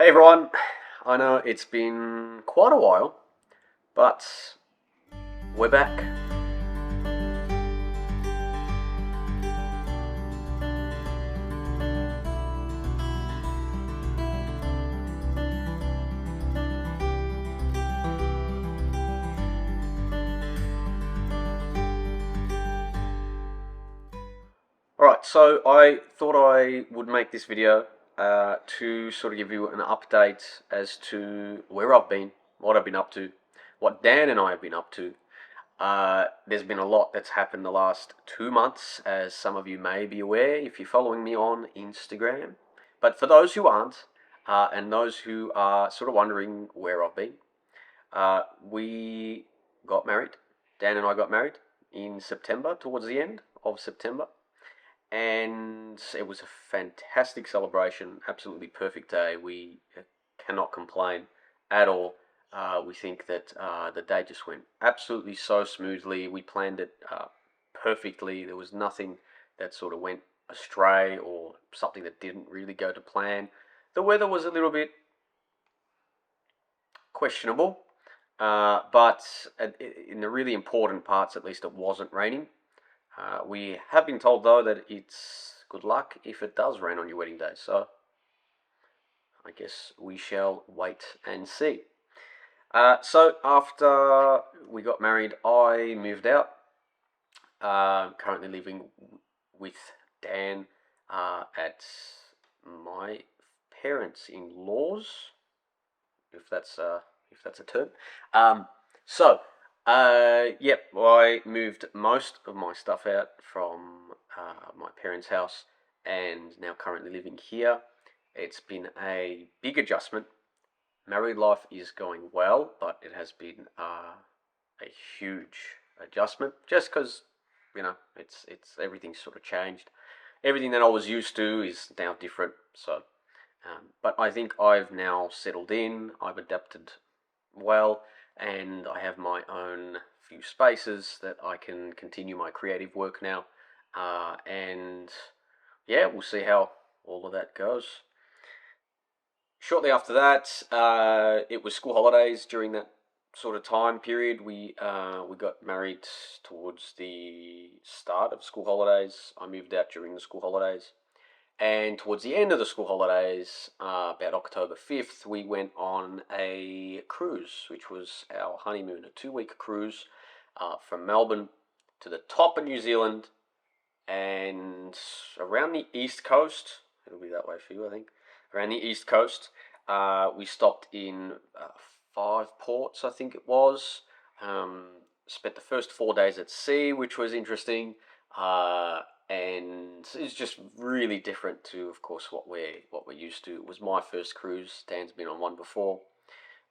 Hey everyone, I know it's been quite a while, but we're back. Alright, so I thought I would make this video to sort of give you an update as to where I've been, what I've been up to, what Dan and I have been up to. There's been a lot that's happened the last 2 months, as some of you may be aware if you're following me on Instagram. But for those who aren't, and those who are sort of wondering where I've been, we got married. Dan and I got married in September, towards the end of September. And it was a fantastic celebration, absolutely perfect day. We cannot complain at all. We think that the day just went absolutely so smoothly. We planned it perfectly. There was nothing that sort of went astray or something that didn't really go to plan. The weather was a little bit questionable, but in the really important parts, at least, it wasn't raining. We have been told, though, that it's good luck if it does rain on your wedding day, so I guess we shall wait and see. So after we got married, I moved out. Currently living with Dan at my parents-in-laws, if that's a term. Yep, I moved most of my stuff out from my parents' house and now currently living here. It's been a big adjustment. Married life is going well, but it has been a huge adjustment just because, it's everything's sort of changed. Everything that I was used to is now different, so but I think I've now settled in, I've adapted well, and I have my own few spaces that I can continue my creative work now. And yeah, we'll see how all of that goes. Shortly after that, it was school holidays. During that sort of time period, we got married towards the start of school holidays. I moved out during the school holidays. And towards the end of the school holidays, about October 5th, we went on a cruise, which was our honeymoon, a 2-week cruise from Melbourne to the top of New Zealand and around the east coast. It'll be that way for you, I think. Around the east coast, we stopped in 5 ports, I think it was. Spent the first 4 days at sea, which was interesting. And it's just really different to, of course, what we're used to. It was my first cruise. Dan's been on one before,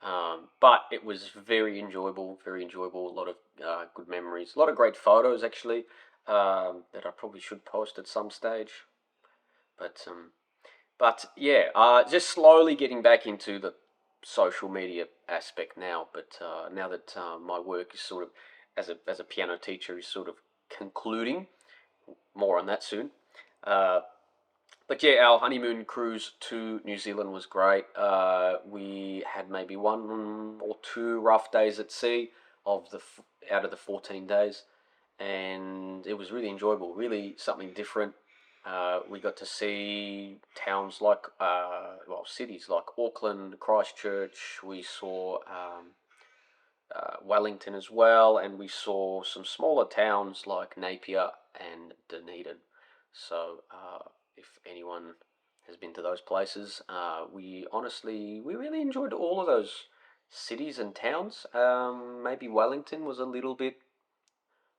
but it was very enjoyable. Very enjoyable. A lot of good memories. A lot of great photos, actually, that I probably should post at some stage. But yeah, just slowly getting back into the social media aspect now. But now that my work is sort of as a piano teacher is sort of concluding. More on that soon. But yeah, our honeymoon cruise to New Zealand was great. We had maybe 1 or 2 rough days at sea out of the 14 days, and it was really enjoyable. Really something different. We got to see towns like, cities like Auckland, Christchurch. We saw Wellington as well, and we saw some smaller towns like Napier and Dunedin. So if anyone has been to those places, we really enjoyed all of those cities and towns. Maybe Wellington was a little bit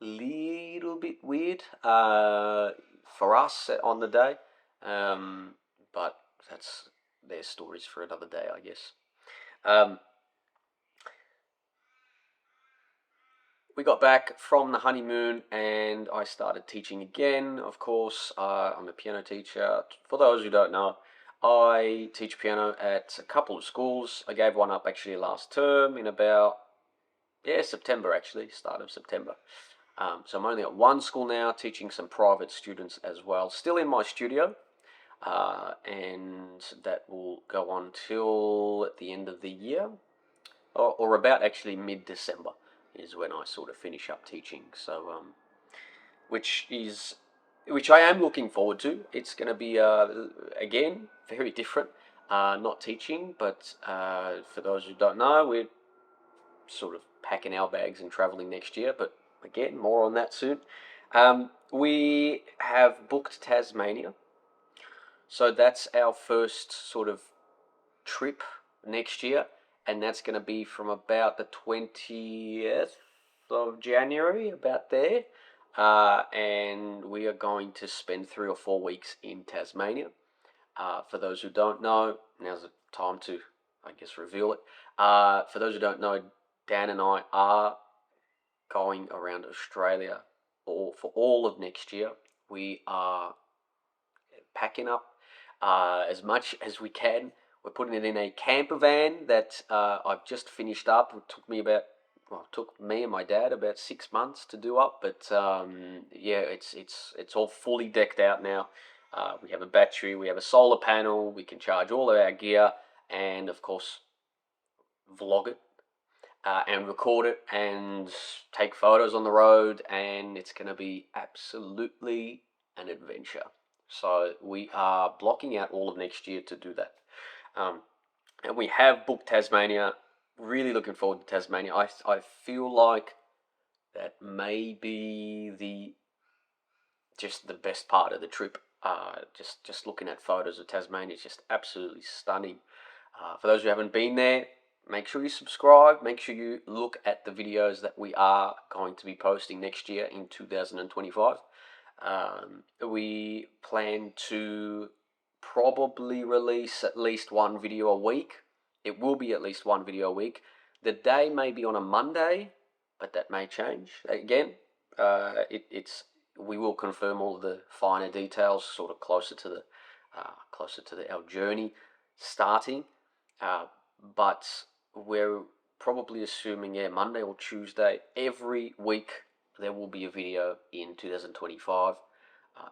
weird for us on the day, but that's their stories for another day, I guess. We got back from the honeymoon and I started teaching again. Of course, I'm a piano teacher. For those who don't know, I teach piano at a couple of schools. I gave one up actually last term in about, September actually, start of September. So I'm only at one school now, teaching some private students as well. Still in my studio, and that will go on till at the end of the year, or about actually mid-December is when I sort of finish up teaching. So, which I am looking forward to. It's going to be again very different. Not teaching, but for those who don't know, we're sort of packing our bags and traveling next year. But again, more on that soon. We have booked Tasmania, so that's our first sort of trip next year, and that's going to be from about the 20th of January, about there. And we are going to spend 3 or 4 weeks in Tasmania. For those who don't know, now's the time to, I guess, reveal it. For those who don't know, Dan and I are going around Australia for all of next year. We are packing up as much as we can. We're putting it in a camper van that I've just finished up. It took me and my dad about 6 months to do up, but yeah, it's all fully decked out now. We have a battery, we have a solar panel, we can charge all of our gear, and of course, vlog it and record it and take photos on the road, and it's going to be absolutely an adventure. So we are blocking out all of next year to do that. And we have booked Tasmania. Really looking forward to Tasmania. I feel like that may be just the best part of the trip. Just looking at photos of Tasmania is just absolutely stunning. For those who haven't been there, make sure you subscribe. Make sure you look at the videos that we are going to be posting next year in 2025. We plan to probably release at least one video a week. It will be at least one video a week. The day may be on a Monday, but that may change. Again, we will confirm all the finer details sort of closer to our journey starting. But we're probably assuming, Monday or Tuesday every week there will be a video in 2025.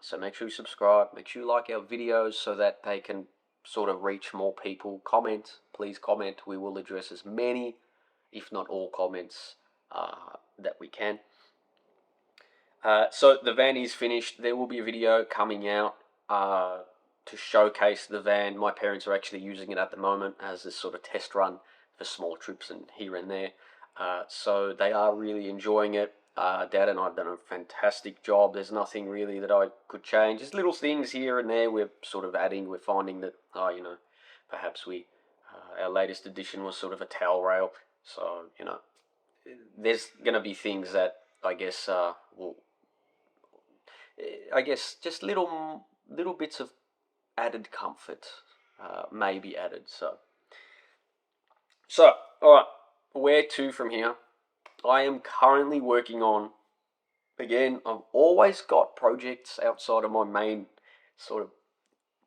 So make sure you subscribe, make sure you like our videos so that they can sort of reach more people. Comment, please comment. We will address as many, if not all, comments that we can. So the van is finished. There will be a video coming out to showcase the van. My parents are actually using it at the moment as this sort of test run for small trips and here and there. So they are really enjoying it. Dad and I have done a fantastic job. There's nothing really that I could change. There's little things here and there we're sort of adding. We're finding that, perhaps our latest addition was sort of a towel rail. So, there's going to be things that I guess just little bits of added comfort may be added. So all right, where to from here? I am currently working on, again, I've always got projects outside of my main sort of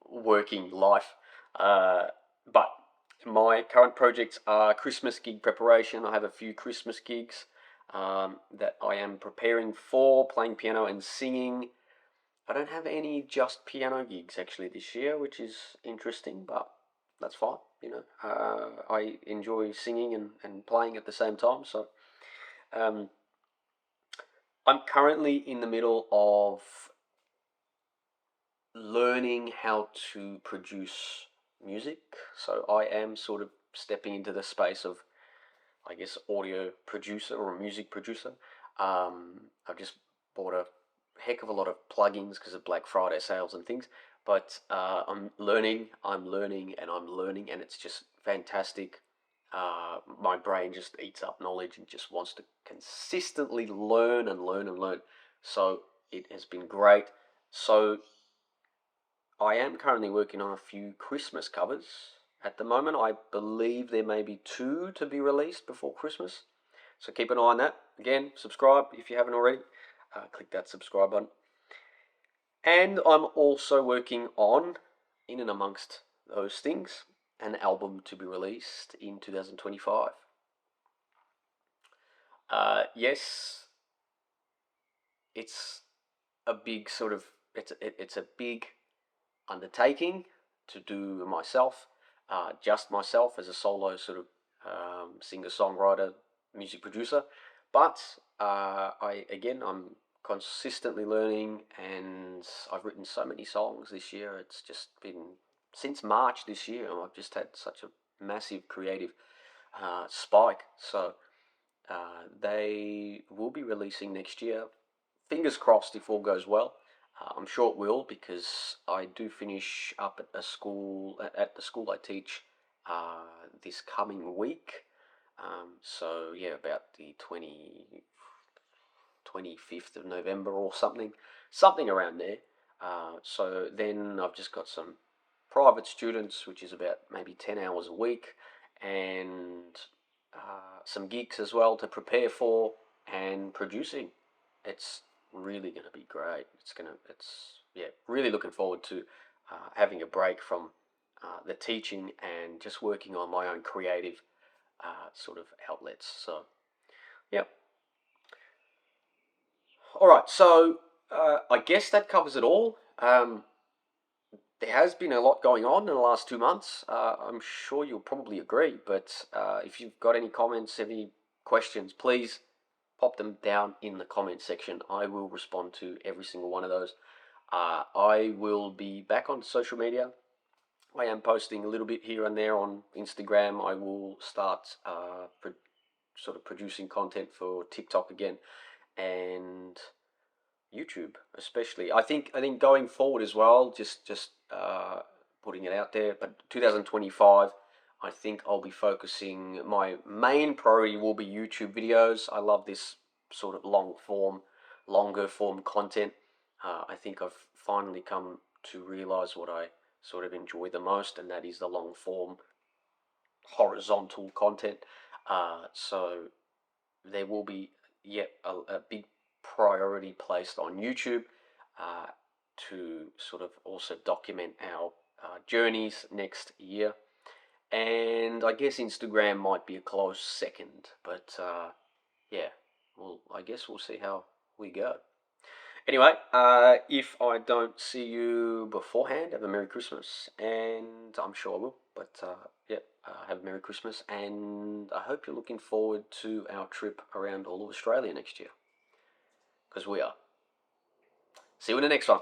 working life, but my current projects are Christmas gig preparation. I have a few Christmas gigs that I am preparing for, playing piano and singing. I don't have any just piano gigs actually this year, which is interesting, but that's fine. I enjoy singing and playing at the same time, so I'm currently in the middle of learning how to produce music. So I am sort of stepping into the space of, I guess, audio producer or music producer. I've just bought a heck of a lot of plugins because of Black Friday sales and things. But I'm learning, and it's just fantastic. My brain just eats up knowledge and just wants to consistently learn and learn and learn. So it has been great. So I am currently working on a few Christmas covers. At the moment, I believe there may be 2 to be released before Christmas. So keep an eye on that. Again, subscribe if you haven't already. Click that subscribe button. And I'm also working on, in and amongst those things, an album to be released in 2025. Yes, it's a big sort of, it's a big undertaking to do myself, just myself as a solo sort of singer-songwriter, music producer. But I'm consistently learning, and I've written so many songs this year. It's just been since March this year. I've just had such a massive creative spike. So they will be releasing next year. Fingers crossed if all goes well. I'm sure it will, because I do finish up at the school I teach this coming week. So yeah, about the 25th of November or something around there. So then I've just got some private students, which is about maybe 10 hours a week, and some gigs as well to prepare for, and producing. It's really going to be great. Really looking forward to having a break from the teaching and just working on my own creative sort of outlets. So, yeah. All right. So, I guess that covers it all. There has been a lot going on in the last 2 months. I'm sure you'll probably agree, but if you've got any comments, any questions, please pop them down in the comment section. I will respond to every single one of those. I will be back on social media. I am posting a little bit here and there on Instagram. I will start sort of producing content for TikTok again, and YouTube especially. I think going forward as well, just putting it out there. But 2025, I think I'll be focusing. My main priority will be YouTube videos. I love this sort of longer form content. I think I've finally come to realize what I sort of enjoy the most, and that is the long form horizontal content. So there will be yet a big priority placed on YouTube uh, to sort of also document our journeys next year. And I guess Instagram might be a close second, but yeah, well, I guess we'll see how we go. Anyway, if I don't see you beforehand, have a Merry Christmas, and I'm sure I will. But have a Merry Christmas, and I hope you're looking forward to our trip around all of Australia next year, because we are. See you in the next one.